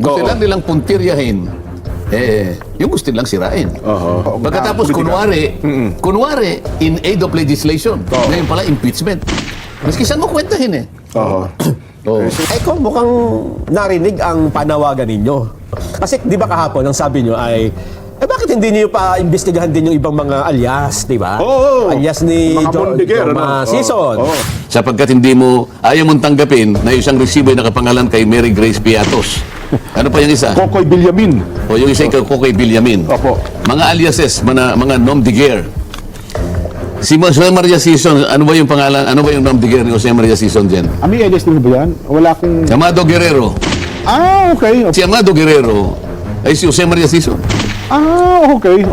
Gusto lang nilang puntiryahin. Yung gusto nilang sirain. Pagkatapos, kunwari, in aid of legislation. Ngayon pala, impeachment. Maski saan mo kwentahin Kung mukhang narinig ang panawagan ninyo. Kasi di ba kahapon, ang sabi nyo ay, bakit hindi niyo pa imbestigahan din yung ibang mga alias, di ba? Alias ni Joma Sison. Sapagkat hindi mo, ayaw mong tanggapin na isang resibo ay nakapangalan kay Mary Grace Piatos. Ano pa yung isa? Kokoy Villamin. O yung isa kay Kokoy Villamin. Opo. Mga aliases, mga nom de guerre. Si Jose Maria Sison, ano ba yung pangalan, ano ba yung nom de guerre ni Jose Maria Sison dyan? May alias din ba yan? Wala akong... Amado Guerrero. Okay. Si Amado Guerrero ay si Jose Maria Sison. Okay.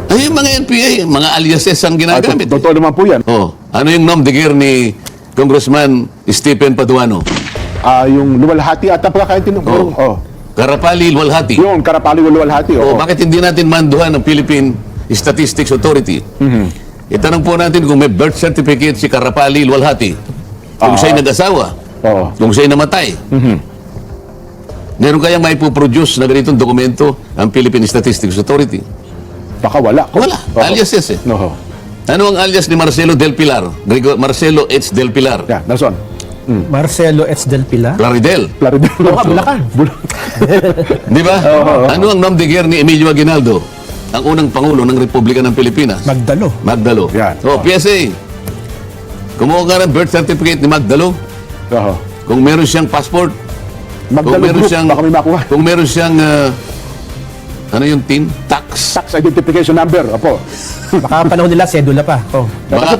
Ay, yung mga NPA, mga aliases ang ginagamit. Totoo naman po yan. Ano yung nom de guerre ni Congressman Stephen Paduano? Yung luwalhati at ang pagkakaintindi. Karapali Luwalhati. Yung Karapali luwalhati. Bakit hindi natin manduhan ng Philippine Statistics Authority? Itanong po natin kung may birth certificate si Karapali Luwalhati. Kung siya'y nag-asawa. Kung siya'y namatay. Meron kayang maipoproduce na ganitong dokumento ang Philippine Statistics Authority? Baka wala. Wala. Aliases Ano ang alias ni Marcelo Del Pilar? Marcelo H. Del Pilar. Nason? Marcelo H. Del Pilar. Plaridel. Bulacan. Di ba? Ano ang nom de guerre ni Emilio Aguinaldo? Ang unang Pangulo ng Republika ng Pilipinas. Magdalo. Yan. PSA. Kumuha ka ng birth certificate ni Magdalo. Kung meron siyang passport. Magdalo group, baka may makuha. Kung meron siyang, ano yung TIN? Tax identification number. Baka panahon nila, sedula pa. Baka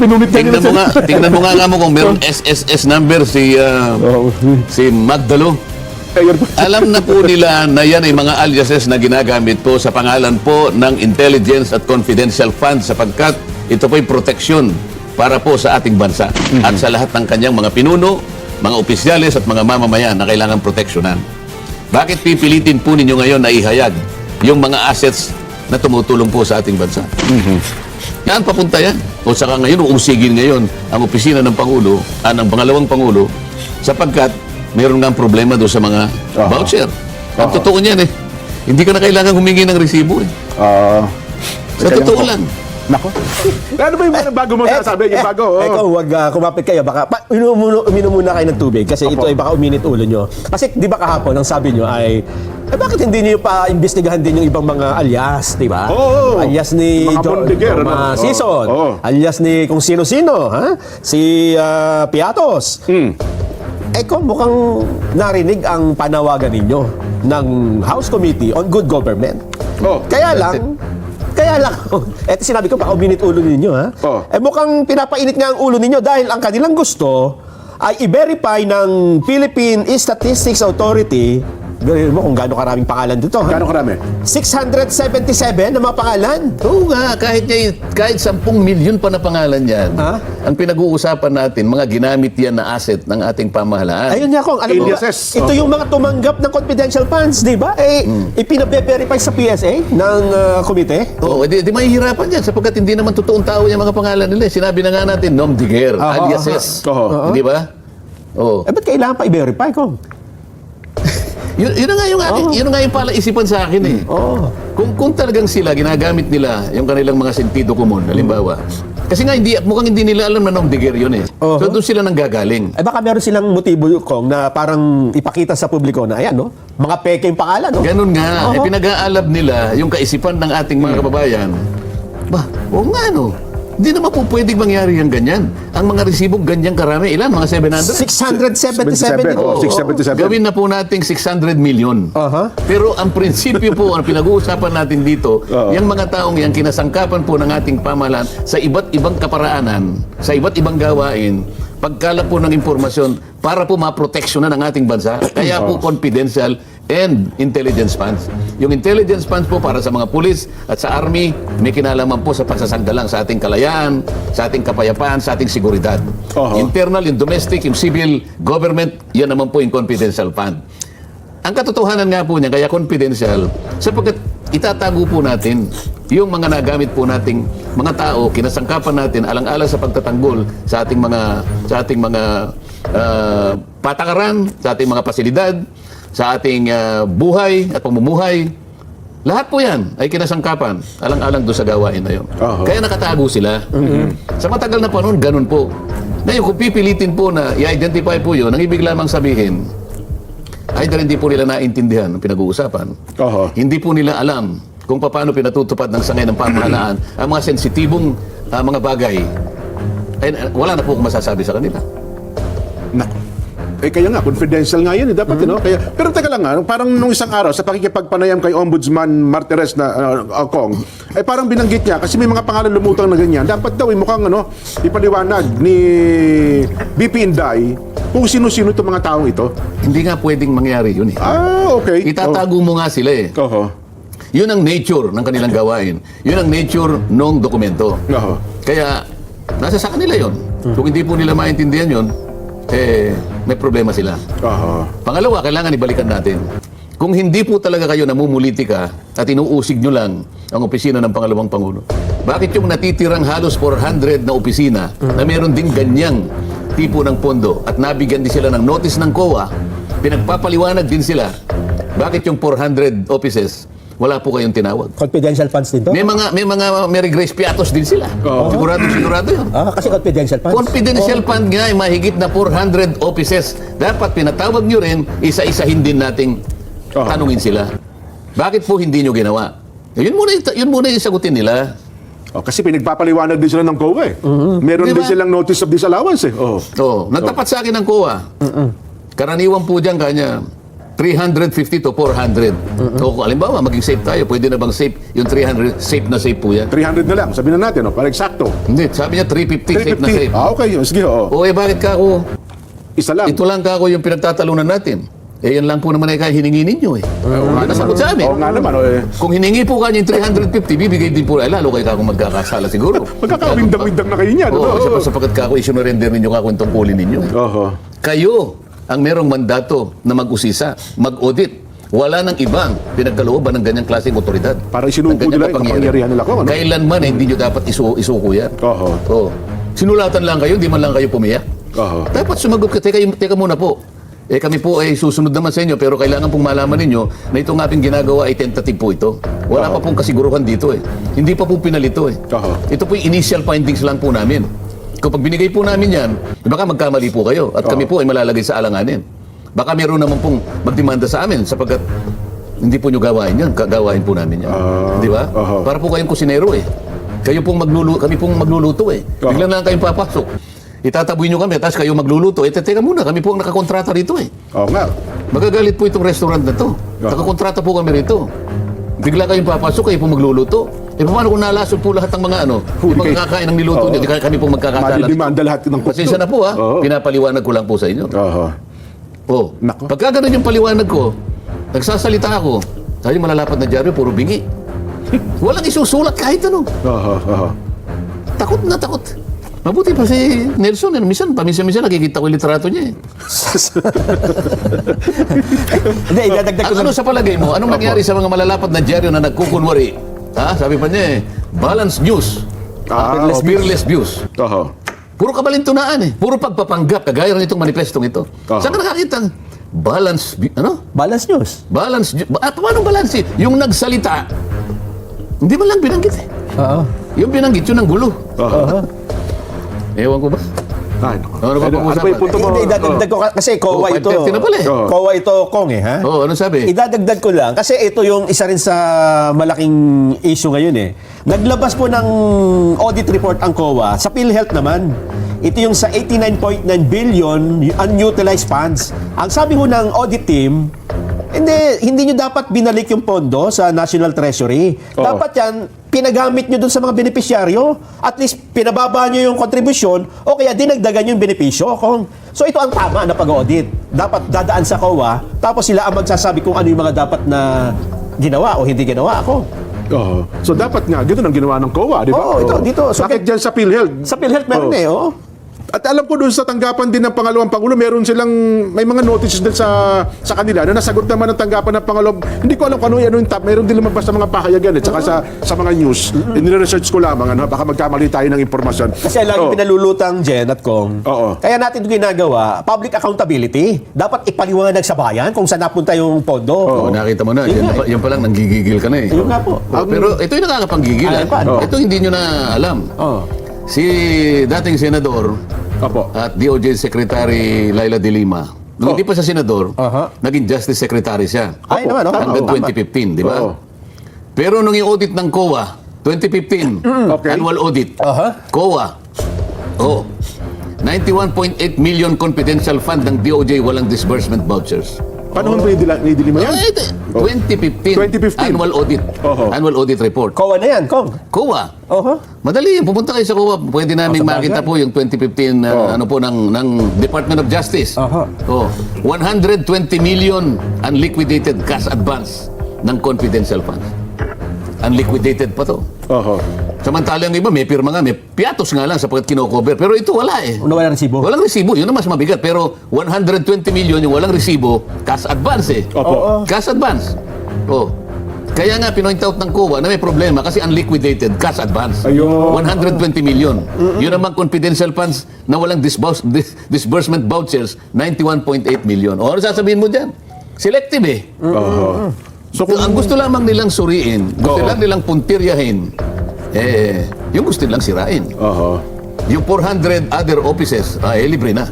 tingnan mo nga mo kung meron SSS number si Magdalo. Alam na po nila na yan ay mga aliases na ginagamit po sa pangalan po ng intelligence at confidential fund sapagkat ito po'y proteksyon para po sa ating bansa at sa lahat ng kanyang mga pinuno, mga opisyales at mga mamamayan na kailangan proteksyonan. Bakit pipilitin po ninyo ngayon na ihayag yung mga assets na tumutulong po sa ating bansa? Yan, papunta yan. O saka ngayon, uusigin ngayon ang opisina ng Pangulo, ng pangalawang Pangulo, sapagkat mayroon nga problema doon sa mga voucher. Ang totoo niyan hindi ka na kailangan humingi ng resibo sa totoo lang. Nako. Ano ba yung bago mo sasabi? Yung bago, Huwag kumapit kayo. Baka, uminom muna kayo ng tubig kasi ito ay baka uminit ulo nyo. Kasi di ba kahapon, ang sabi nyo ay, bakit hindi nyo pa imbestigahan din yung ibang mga alias, di ba? Alias ni Joma Sison. Alias ni kung sino-sino. Si Piatos. Kung mukhang narinig ang panawagan ninyo ng House Committee on Good Government. Kaya lang, eto sinabi ko, baka uminit ulo ninyo, mukhang pinapainit nga ang ulo ninyo dahil ang kanilang gusto ay i-verify ng Philippine Statistics Authority. Gawin mo kung gaano karaming pangalan dito. Gaano karami? 677 na mga pangalan. Oo nga, kahit 10 milyon pa na pangalan yan. Ang pinag-uusapan natin, mga ginamit yan na asset ng ating pamahalaan. Ayun nga kung, alam mo, ito yung mga tumanggap ng confidential funds, di ba? Ipinabe-verify sa PSA ng komite. Oo, di mahihirapan yan sapagkat hindi naman totoong tao yung mga pangalan nila. Sinabi na nga natin, nom de guerre, aliases. Di ba? Ba't kailangan pa i-verify ko? Yun na nga yung pala isipan sa akin Kung talagang sila, ginagamit nila yung kanilang mga sentido komon, halimbawa. Kasi nga, mukhang hindi nila alam na nom de guerre yun So doon sila nanggagaling. Baka meron silang motibo kong na parang ipakita sa publiko na, ayan, mga peking pangalan, Ganun nga. Pinag-aalab nila yung kaisipan ng ating mga kababayan. Oo nga, Hindi naman po pwedeng mangyari yung ganyan. Ang mga resibong ganyang karami, ilan? Mga 777 ito. 677. Gawin na po nating 600 million. Pero ang prinsipyo po, ang pinag-uusapan natin dito, yung mga taong yan, kinasangkapan po ng ating pamahalaan sa iba't ibang kaparaanan, sa iba't ibang gawain, pagkalap po ng impormasyon para po maproteksyonan ang ating bansa. Kaya po confidential and intelligence funds. Yung intelligence funds po para sa mga pulis at sa army, may kinalaman po sa pagsasanggalang sa ating kalayaan, sa ating kapayapaan, sa ating seguridad. Internal, yung domestic, yung civil government, yan naman po yung confidential fund. Ang katotohanan nga po niya, kaya confidential, sapagkat itatago po natin yung mga nagamit po nating mga tao, kinasangkapan natin alang-alang sa pagtatanggol sa ating mga patakaran, sa ating mga pasilidad, sa ating buhay at pamumuhay. Lahat po yan ay kinasangkapan, alang-alang doon sa gawain na yun. Kaya nakatago sila. Sa matagal na panahon, ganun po. Ngayon, kung pipilitin po na i-identify po yun, ang ibig lamang sabihin, either hindi po nila naintindihan ang pinag-uusapan, hindi po nila alam kung paano pinatutupad ng sangay ng pamahalaan ang mga sensitibong mga bagay, ay wala na po akong masasabi sa kanila. Naku. Kaya nga, confidential nga yun. Dapat, Kaya, pero teka lang nga, parang nung isang araw, sa pakikipagpanayam kay Ombudsman Martires na Kong, ay parang binanggit niya, kasi may mga pangalan lumutang na ganyan, dapat daw, mukhang ipaliwanag ni BP Inday kung sino-sino itong mga taong ito. Hindi nga pwedeng mangyari yun eh. Okay. Itatago mo nga sila eh. Yun ang nature ng kanilang gawain. Yun ang nature ng dokumento. Kaya, nasa sa kanila yun. Kung hindi po nila maintindihan yun, may problema sila. Pangalawa, kailangan ibalikan natin. Kung hindi po talaga kayo namumulitika at inuusig nyo lang ang opisina ng Pangalawang Pangulo, bakit yung natitirang halos 400 na opisina na meron ding ganyang tipo ng pondo at nabigyan din sila ng notice ng COA, pinagpapaliwanag din sila, bakit yung 400 offices wala po kayong tinawag? Confidential funds din to? May mga Mary Grace Piatos din sila. Sigurado yun. Kasi confidential funds. Confidential fund nga ay mahigit na 400 offices. Dapat pinatawag nyo rin, isa-isahin din nating tanungin sila. Bakit po hindi nyo ginawa? Yun muna yung sagutin nila. Kasi pinagpapaliwanag din sila ng COA eh. Meron din silang notice of disallowance eh. Nagtapat sa akin ng COA. Karaniwan po dyan kanya 350 to 400. So, kung alimbawa, maging safe tayo, pwede na bang safe? Yung 300, safe na safe po yan. 300 na lang, sabihin na natin, para eksakto. Hindi, sabi niya 350, safe na safe. Okay, sige, Bakit ka ako? Isa lang. Ito lang ka ako yung pinagtatalunan natin. Yan lang po naman ay hiningi ninyo eh. Nasagot sa amin. Oo nga naman. Kung hiningi po kanya yung 350, bibigay din po, lalo kayo kako magkakasala siguro. Magkakawindang-windang na kayo niyan. Sapagkat kako, isinurrender ninyo kako yung tungkulin ninyo. Kayo ang merong mandato na mag-usisa, mag-audit. Wala nang ibang pinagkalooban ng ganyang klaseng otoridad. Para isinuko nila yung kapangyarihan nila ko. Kailanman hindi nyo dapat isuko yan. Sinulatan lang kayo, hindi man lang kayo pumiyak. Dapat sumagot ka, teka muna po. Kami po ay susunod naman sa inyo, pero kailangan pong malaman ninyo na itong ating ginagawa ay tentative po ito. Wala pa pong kasiguruhan dito eh. Hindi pa po pinalito eh. Ito po yung initial findings lang po namin. Kapag binigay po namin yan, baka magkamali po kayo at kami po ay malalagay sa alanganin. Baka meron naman pong magdemanda sa amin sapagkat hindi po nyo gawain yan, gawain po namin yan. Di ba? Para po kayong kusinero eh. Kami pong magluluto eh. Biglang lang kayong papasok. Itataboy nyo kami, tapos kayo magluluto. Teka muna, kami po ang nakakontrata rito eh. Magagalit po itong restaurant na to. Nakakontrata po kami rito. Bigla kayong papasok, kayo po magluluto. Paano kung nalasog po lahat ng mga yung mga kakain ng niluto nyo, di kami po magkakasala. Madidimanda lahat ng kusto. Pasensya na po ha, pinapaliwanag ko lang po sa inyo. Pagka ganun yung paliwanag ko, nagsasalita ako, tayo malalapad na dyaryo, puro bingi. Walang isusulat kahit ano. Takot na takot. Mabuti pa si Nelson, paminsan-minsan nakikita ko yung litrato niya eh. Hindi, idadagdag ko Ano sa palagay mo? Anong nangyari sa mga malalapad na dyaryo na nagkukunwari? Sabi pa niya balanced news. Fearless views. Puro kabalintunaan eh. Puro pagpapanggap, kagaya rin itong manifestong ito. Saan ka nakakita? Balance news. Balance news. Paano balance? Yung nagsalita, hindi man lang binanggit eh. Yung binanggit, yun ang gulo. Ewan ko ba? Ano ba yung punto mo? Idadagdag ko kasi COA ito. 5:30 na pala eh. COA ito, Kong eh, ha? Ano sabi? Idadagdag ko lang kasi ito yung isa rin sa malaking issue ngayon eh. Naglabas po ng audit report ang COA sa PhilHealth naman. Ito yung sa 89.9 billion unutilized funds. Ang sabi ho ng audit team, hindi nyo dapat binalik yung pondo sa National Treasury. Dapat yan, pinagamit nyo dun sa mga benepisyaryo. At least, pinababa nyo yung kontribusyon o kaya dinagdagan yung benepisyo. So, ito ang tama na pag-audit. Dapat dadaan sa COA, tapos sila ang magsasabi kung ano yung mga dapat na ginawa o hindi ginawa ako. So, dapat nga, dito ang ginawa ng COA, di ba? Dito. Bakit dyan sa PhilHealth? Sa PhilHealth meron At alam ko doon sa tanggapan din ng pangalawang Pangulo, may mga notices din sa kanila na nasagot naman ng tanggapan ng Pangalawang. Hindi ko alam kung ano yung top. Mayroon din lumabas sa mga pahayagan at saka sa mga news. Nire-research ko lamang, baka magkamali tayo ng impormasyon. Kasi lagi pinalulutang, Jen at Kong. Oo. Kaya natin ito ginagawa, public accountability. Dapat ipaliwanag sa bayan kung saan napunta yung pondo. Oh, nakita mo na. Yun Yan, nga eh. yan pa lang, nanggigigil ka na eh. Yun nga po. Pero ito yung nakakapanggigil. Ano, paano? Ito hindi nyo na alam. Oh. Si dating senador Opo. at DOJ Secretary Laila de Lima, nung hindi pa siya senador, Aha. naging Justice Secretary siya. Ay, naman, no? Hanggang Tama. 2015, di ba? Oo. Pero nung yung audit ng COA, 2015, Okay. annual audit, Aha. COA, 91.8 million confidential fund ng DOJ walang disbursement vouchers. Paano ba ni Dilima yan? 2015, 2015. annual audit. Oho. Annual audit report. Kawa na yan, Kong. COA. Oho. Madali, pupunta kayo sa COA. Pwede namin sa bagay. makita po yung 2015 ano po ng Department of Justice. Aha. 120 million unliquidated cash advance ng confidential funds. Unliquidated pa to. Oho. Samantala yung iba, may pirma nga, may piatos nga lang sapagkat kinocover. Pero ito wala eh. Wala resibo. Walang resibo, yun ang mas mabigat. Pero 120 million yung walang resibo, cash advance eh. Opo. Cash advance. Kaya nga, pinoint out ng COA na may problema kasi unliquidated cash advance. Ayun. 120 million. Yun naman confidential funds na walang disbursement vouchers, 91.8 million. O ano sasabihin mo dyan? Selective eh. Oho. So Ang gusto lamang nilang suriin, gusto lang nilang puntiryahin, yung gusto nilang sirain. Oho. Yung 400 other offices, libre na.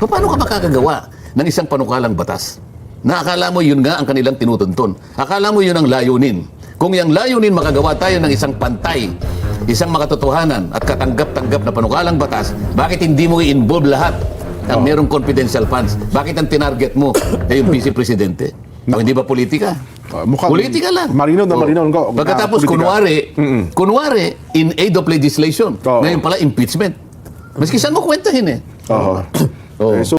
So, paano ka makakagawa ng isang panukalang batas? Na akala mo yun nga ang kanilang tinutuntun. Akala mo yun ang layunin. Kung yung layunin, makagawa tayo ng isang pantay, isang makatotohanan at katanggap-tanggap na panukalang batas, bakit hindi mo i-involve lahat ang merong confidential funds? Bakit ang tinarget mo ay yung vice presidente? O hindi ba politika? Mukhang Politika lang. malinaw na malinaw. Pagkatapos, Politika. kunwari, in aid of legislation. Oo. Ngayon pala, impeachment. Maski saan mo kwentahin eh. Oho. Oo. So